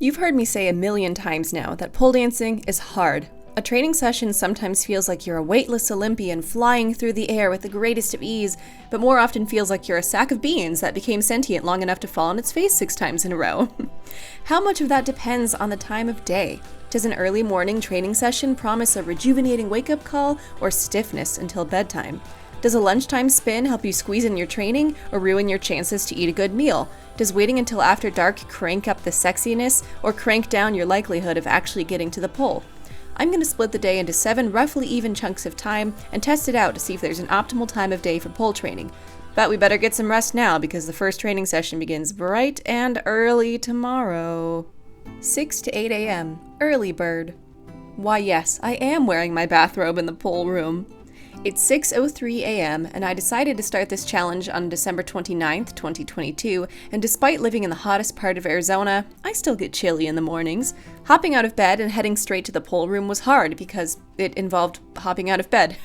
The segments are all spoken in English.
You've heard me say a million times now that pole dancing is hard. A training session sometimes feels like you're a weightless Olympian flying through the air with the greatest of ease, but more often feels like you're a sack of beans that became sentient long enough to fall on its face 6 times in a row. How much of that depends on the time of day? Does an early morning training session promise a rejuvenating wake-up call or stiffness until bedtime? Does a lunchtime spin help you squeeze in your training or ruin your chances to eat a good meal? Does waiting until after dark crank up the sexiness or crank down your likelihood of actually getting to the pole? I'm going to split the day into 7 roughly even chunks of time and test it out to see if there's an optimal time of day for pole training. But we better get some rest now because the first training session begins bright and early tomorrow. 6 to 8 a.m. Early bird. Why yes, I am wearing my bathrobe in the pole room. It's 6:03 a.m. and I decided to start this challenge on December 29th, 2022, and despite living in the hottest part of Arizona, I still get chilly in the mornings. Hopping out of bed and heading straight to the pole room was hard because it involved hopping out of bed.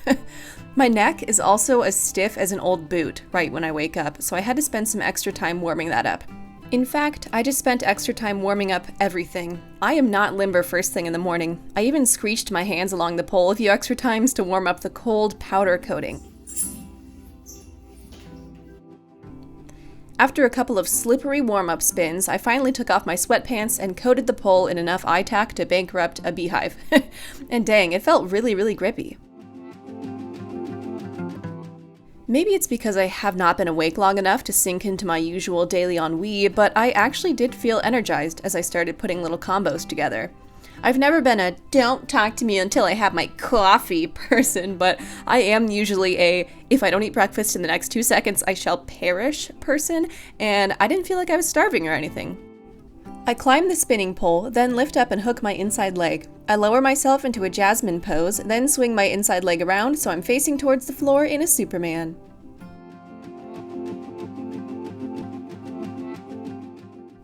My neck is also as stiff as an old boot right when I wake up, so I had to spend some extra time warming that up. In fact, I just spent extra time warming up everything. I am not limber first thing in the morning. I even screeched my hands along the pole a few extra times to warm up the cold powder coating. After a couple of slippery warm-up spins, I finally took off my sweatpants and coated the pole in enough eye tack to bankrupt a beehive. And dang, it felt really grippy. Maybe it's because I have not been awake long enough to sink into my usual daily ennui, but I actually did feel energized as I started putting little combos together. I've never been a "don't talk to me until I have my coffee" person, but I am usually a "if I don't eat breakfast in the next 2 seconds, I shall perish" person, and I didn't feel like I was starving or anything. I climb the spinning pole, then lift up and hook my inside leg. I lower myself into a jasmine pose, then swing my inside leg around so I'm facing towards the floor in a Superman.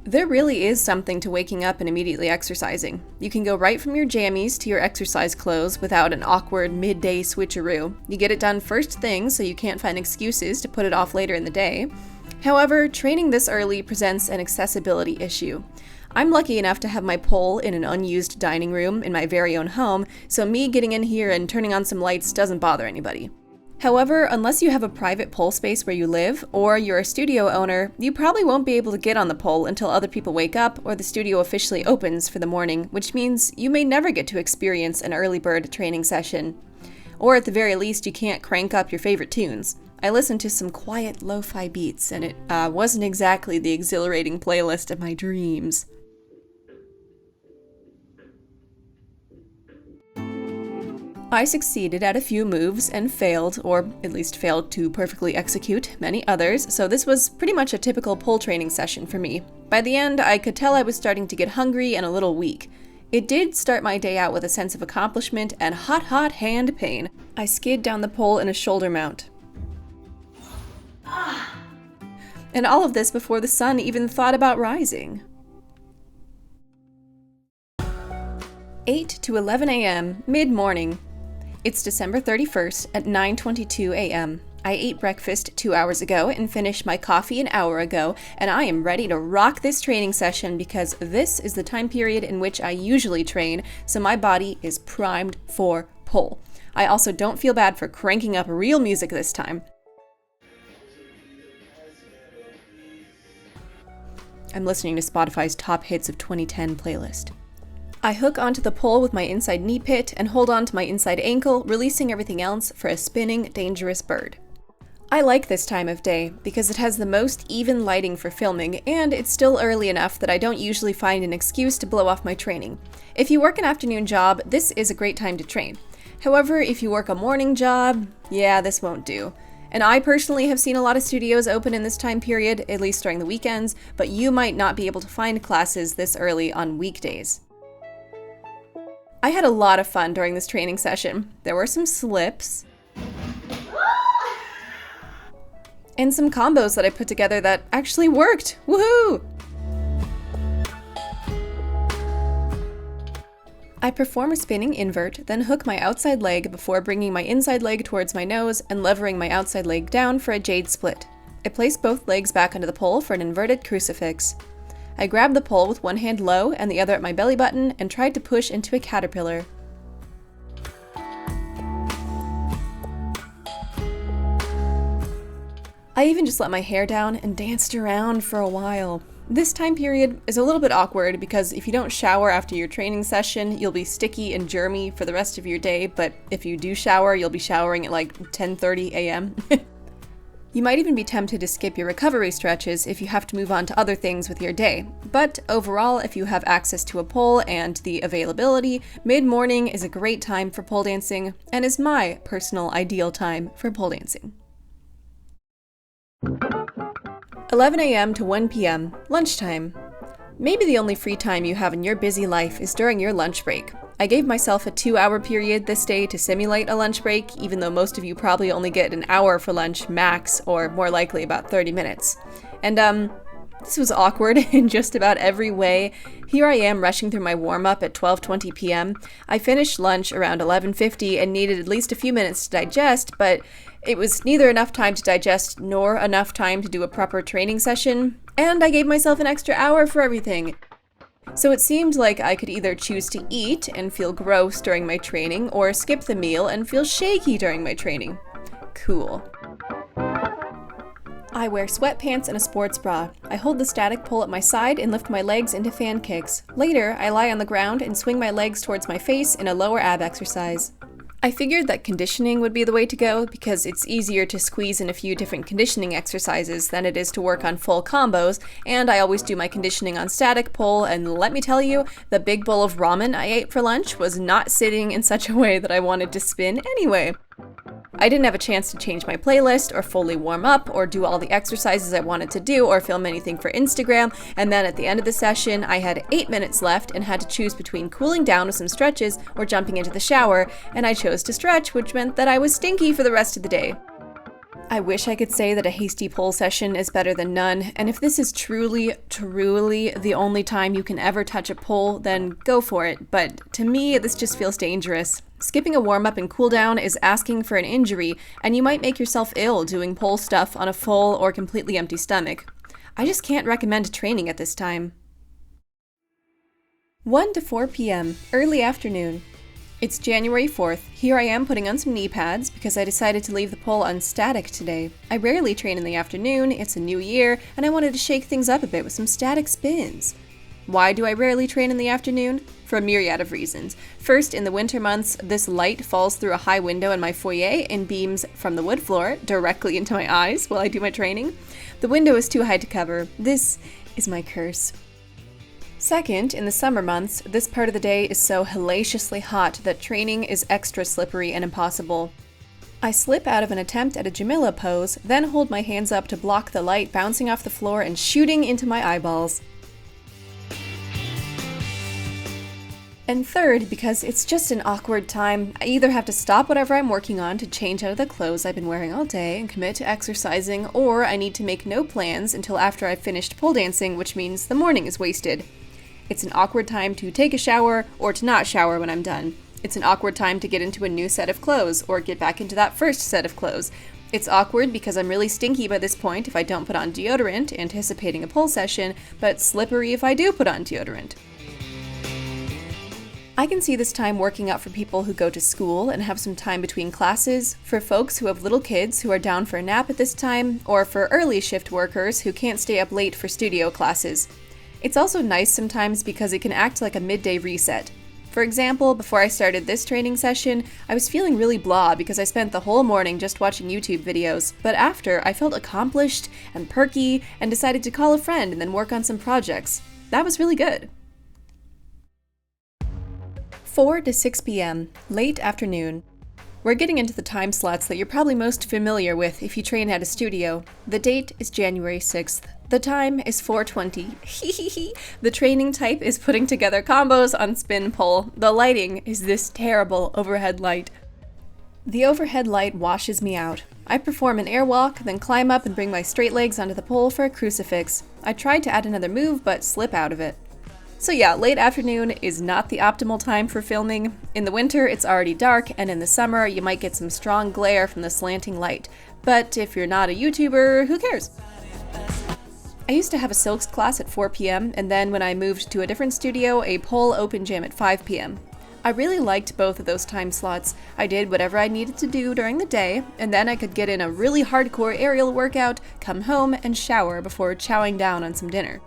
There really is something to waking up and immediately exercising. You can go right from your jammies to your exercise clothes without an awkward midday switcheroo. You get it done first thing so you can't find excuses to put it off later in the day. However, training this early presents an accessibility issue. I'm lucky enough to have my pole in an unused dining room in my very own home, so me getting in here and turning on some lights doesn't bother anybody. However, unless you have a private pole space where you live, or you're a studio owner, you probably won't be able to get on the pole until other people wake up or the studio officially opens for the morning, which means you may never get to experience an early bird training session. Or at the very least, you can't crank up your favorite tunes. I listened to some quiet lo-fi beats, and it wasn't exactly the exhilarating playlist of my dreams. I succeeded at a few moves and failed, or at least failed to perfectly execute, many others, so this was pretty much a typical pole training session for me. By the end, I could tell I was starting to get hungry and a little weak. It did start my day out with a sense of accomplishment and hot hand pain. I skid down the pole in a shoulder mount. And all of this before the sun even thought about rising. 8 to 11 a.m., mid-morning. It's December 31st at 9:22 a.m. I ate breakfast 2 hours ago and finished my coffee an hour ago, and I am ready to rock this training session because this is the time period in which I usually train, so my body is primed for pole. I also don't feel bad for cranking up real music this time. I'm listening to Spotify's Top Hits of 2010 playlist. I hook onto the pole with my inside knee pit and hold on to my inside ankle, releasing everything else for a spinning, dangerous bird. I like this time of day because it has the most even lighting for filming, and it's still early enough that I don't usually find an excuse to blow off my training. If you work an afternoon job, this is a great time to train. However, if you work a morning job, yeah, this won't do. And I personally have seen a lot of studios open in this time period, at least during the weekends, but you might not be able to find classes this early on weekdays. I had a lot of fun during this training session. There were some slips and some combos that I put together that actually worked. Woohoo! I perform a spinning invert, then hook my outside leg before bringing my inside leg towards my nose and levering my outside leg down for a jade split. I place both legs back onto the pole for an inverted crucifix. I grabbed the pole with one hand low and the other at my belly button and tried to push into a caterpillar. I even just let my hair down and danced around for a while. This time period is a little bit awkward because if you don't shower after your training session, you'll be sticky and germy for the rest of your day, but if you do shower, you'll be showering at like 10:30 a.m. You might even be tempted to skip your recovery stretches if you have to move on to other things with your day. But overall, if you have access to a pole and the availability, mid-morning is a great time for pole dancing and is my personal ideal time for pole dancing. 11 a.m. to 1 p.m., lunchtime. Maybe the only free time you have in your busy life is during your lunch break. I gave myself a 2-hour period this day to simulate a lunch break, even though most of you probably only get an hour for lunch max, or more likely about 30 minutes. And this was awkward in just about every way. Here I am rushing through my warm-up at 12:20 p.m. I finished lunch around 11:50 and needed at least a few minutes to digest, but it was neither enough time to digest nor enough time to do a proper training session, and I gave myself an extra hour for everything. So it seemed like I could either choose to eat and feel gross during my training, or skip the meal and feel shaky during my training. Cool. I wear sweatpants and a sports bra. I hold the static pole at my side and lift my legs into fan kicks. Later, I lie on the ground and swing my legs towards my face in a lower ab exercise. I figured that conditioning would be the way to go because it's easier to squeeze in a few different conditioning exercises than it is to work on full combos, and I always do my conditioning on static pole, and let me tell you, the big bowl of ramen I ate for lunch was not sitting in such a way that I wanted to spin anyway. I didn't have a chance to change my playlist, or fully warm up, or do all the exercises I wanted to do, or film anything for Instagram, and then at the end of the session, I had 8 minutes left and had to choose between cooling down with some stretches or jumping into the shower, and I chose to stretch, which meant that I was stinky for the rest of the day. I wish I could say that a hasty pole session is better than none, and if this is truly the only time you can ever touch a pole, then go for it, but to me, this just feels dangerous. Skipping a warm-up and cool-down is asking for an injury, and you might make yourself ill doing pole stuff on a full or completely empty stomach. I just can't recommend training at this time. 1 to 4 p.m., early afternoon. It's January 4th. Here I am putting on some knee pads because I decided to leave the pole on static today. I rarely train in the afternoon, it's a new year, and I wanted to shake things up a bit with some static spins. Why do I rarely train in the afternoon? For a myriad of reasons. First, in the winter months, this light falls through a high window in my foyer and beams from the wood floor directly into my eyes while I do my training. The window is too high to cover. This is my curse. Second, in the summer months, this part of the day is so hellaciously hot that training is extra slippery and impossible. I slip out of an attempt at a Jamila pose, then hold my hands up to block the light bouncing off the floor and shooting into my eyeballs. And third, because it's just an awkward time, I either have to stop whatever I'm working on to change out of the clothes I've been wearing all day and commit to exercising, or I need to make no plans until after I've finished pole dancing, which means the morning is wasted. It's an awkward time to take a shower or to not shower when I'm done. It's an awkward time to get into a new set of clothes or get back into that first set of clothes. It's awkward because I'm really stinky by this point if I don't put on deodorant, anticipating a pole session, but slippery if I do put on deodorant. I can see this time working out for people who go to school and have some time between classes, for folks who have little kids who are down for a nap at this time, or for early shift workers who can't stay up late for studio classes. It's also nice sometimes because it can act like a midday reset. For example, before I started this training session, I was feeling really blah because I spent the whole morning just watching YouTube videos, but after, I felt accomplished and perky and decided to call a friend and then work on some projects. That was really good. 4 to 6 p.m., late afternoon. We're getting into the time slots that you're probably most familiar with if you train at a studio. The date is January 6th. The time is 4:20. The training type is putting together combos on spin pole. The lighting is this terrible overhead light. The overhead light washes me out. I perform an airwalk, then climb up and bring my straight legs onto the pole for a crucifix. I tried to add another move, but slip out of it. So yeah, late afternoon is not the optimal time for filming. In the winter, it's already dark, and in the summer, you might get some strong glare from the slanting light. But if you're not a YouTuber, who cares? I used to have a silks class at 4 p.m. and then when I moved to a different studio, a pole open gym at 5 p.m. I really liked both of those time slots. I did whatever I needed to do during the day, and then I could get in a really hardcore aerial workout, come home, and shower before chowing down on some dinner.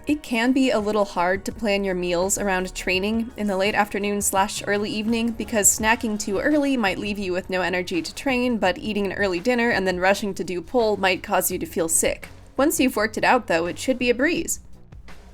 It can be a little hard to plan your meals around training in the late afternoon/early evening because snacking too early might leave you with no energy to train, but eating an early dinner and then rushing to do pole might cause you to feel sick. Once you've worked it out though, it should be a breeze.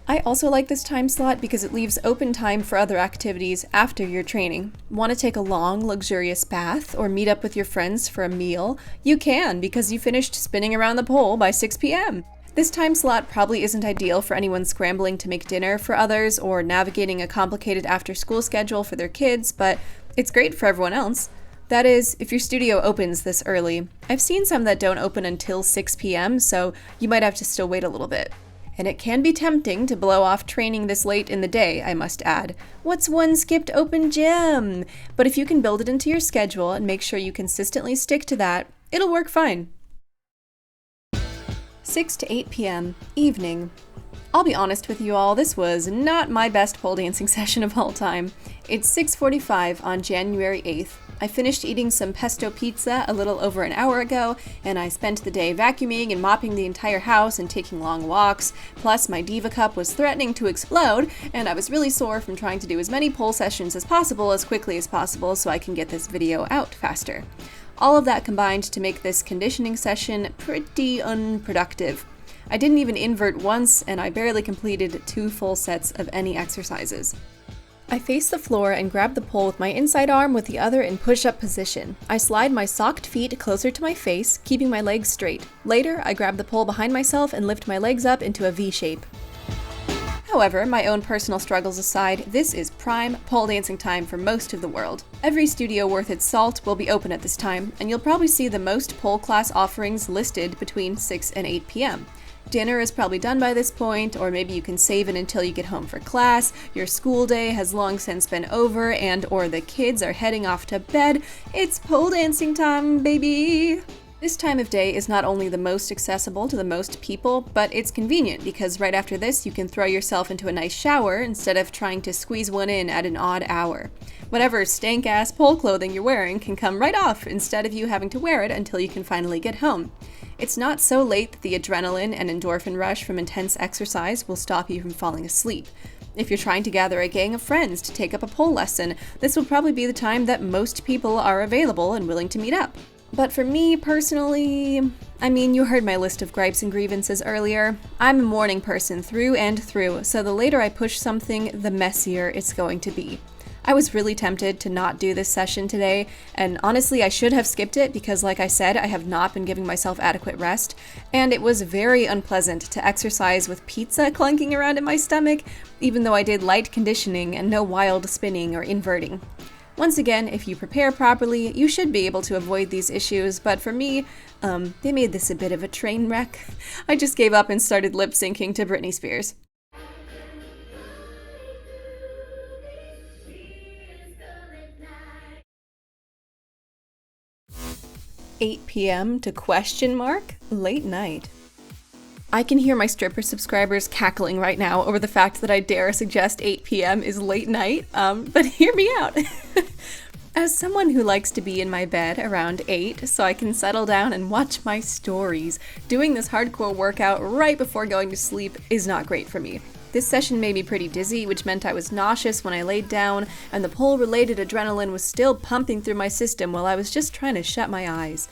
I also like this time slot because it leaves open time for other activities after your training. Want to take a long, luxurious bath or meet up with your friends for a meal? You can because you finished spinning around the pole by 6 p.m. This time slot probably isn't ideal for anyone scrambling to make dinner for others or navigating a complicated after-school schedule for their kids, but it's great for everyone else. That is, if your studio opens this early. I've seen some that don't open until 6 p.m., so you might have to still wait a little bit. And it can be tempting to blow off training this late in the day, I must add. What's one skipped open gym? But if you can build it into your schedule and make sure you consistently stick to that, it'll work fine. 6 to 8 p.m. evening. I'll be honest with you all, this was not my best pole dancing session of all time. It's 6:45 on January 8th. I finished eating some pesto pizza a little over an hour ago, and I spent the day vacuuming and mopping the entire house and taking long walks. Plus, my Diva cup was threatening to explode, and I was really sore from trying to do as many pole sessions as possible as quickly as possible so I can get this video out faster. All of that combined to make this conditioning session pretty unproductive. I didn't even invert once, and I barely completed 2 full sets of any exercises. I face the floor and grab the pole with my inside arm with the other in push-up position. I slide my socked feet closer to my face, keeping my legs straight. Later, I grab the pole behind myself and lift my legs up into a V shape. However, my own personal struggles aside, this is prime pole dancing time for most of the world. Every studio worth its salt will be open at this time, and you'll probably see the most pole class offerings listed between 6 and 8 p.m. Dinner is probably done by this point, or maybe you can save it until you get home for class, your school day has long since been over, or the kids are heading off to bed. It's pole dancing time, baby! This time of day is not only the most accessible to the most people, but it's convenient because right after this you can throw yourself into a nice shower instead of trying to squeeze one in at an odd hour. Whatever stank-ass pole clothing you're wearing can come right off instead of you having to wear it until you can finally get home. It's not so late that the adrenaline and endorphin rush from intense exercise will stop you from falling asleep. If you're trying to gather a gang of friends to take up a pole lesson, this will probably be the time that most people are available and willing to meet up. But for me, personally, you heard my list of gripes and grievances earlier. I'm a morning person through and through, so the later I push something, the messier it's going to be. I was really tempted to not do this session today, and honestly I should have skipped it because like I said, I have not been giving myself adequate rest, and it was very unpleasant to exercise with pizza clunking around in my stomach, even though I did light conditioning and no wild spinning or inverting. Once again, if you prepare properly, you should be able to avoid these issues, but for me, they made this a bit of a train wreck. I just gave up and started lip-syncing to Britney Spears. $8 p.m. to ? Late night. I can hear my stripper subscribers cackling right now over the fact that I dare suggest 8 p.m. is late night, but hear me out. As someone who likes to be in my bed around 8 so I can settle down and watch my stories, doing this hardcore workout right before going to sleep is not great for me. This session made me pretty dizzy, which meant I was nauseous when I laid down, and the pole-related adrenaline was still pumping through my system while I was just trying to shut my eyes.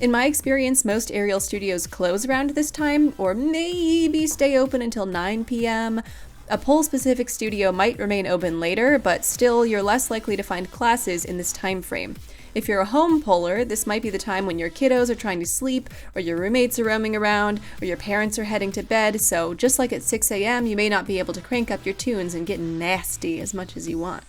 In my experience, most aerial studios close around this time, or maybe stay open until 9 p.m. A pole-specific studio might remain open later, but still, you're less likely to find classes in this time frame. If you're a home poler, this might be the time when your kiddos are trying to sleep, or your roommates are roaming around, or your parents are heading to bed, so just like at 6 a.m., you may not be able to crank up your tunes and get nasty as much as you want.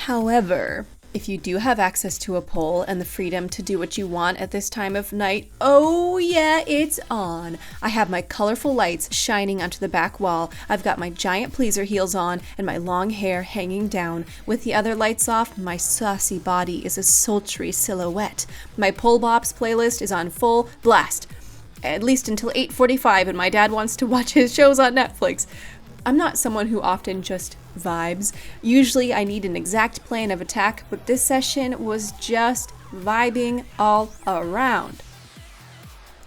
However, if you do have access to a pole and the freedom to do what you want at this time of night, oh yeah, it's on. I have my colorful lights shining onto the back wall. I've got my giant pleaser heels on and my long hair hanging down. With the other lights off, my saucy body is a sultry silhouette. My Pole Bops playlist is on full blast. at least until 8:45 and my dad wants to watch his shows on Netflix. I'm not someone who often just vibes. Usually I need an exact plan of attack, but this session was just vibing all around.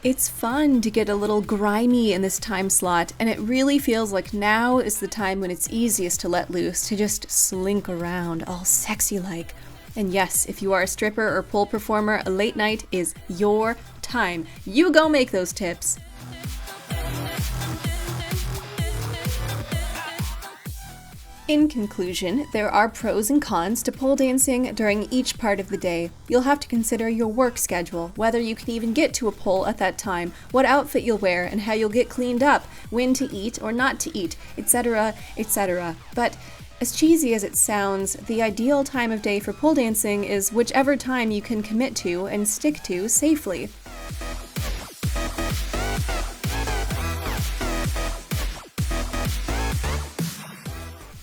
It's fun to get a little grimy in this time slot, and it really feels like now is the time when it's easiest to let loose, to just slink around all sexy-like. And yes, if you are a stripper or pole performer, a late night is your time. You go make those tips. In conclusion, there are pros and cons to pole dancing during each part of the day. You'll have to consider your work schedule, whether you can even get to a pole at that time, what outfit you'll wear, and how you'll get cleaned up, when to eat or not to eat, etc., etc. But as cheesy as it sounds, the ideal time of day for pole dancing is whichever time you can commit to and stick to safely.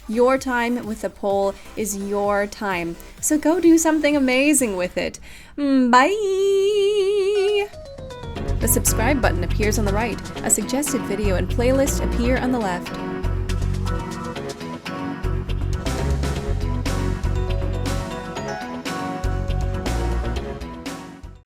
Your time with the pole is your time, so go do something amazing with it. Bye! The subscribe button appears on the right. A suggested video and playlist appear on the left.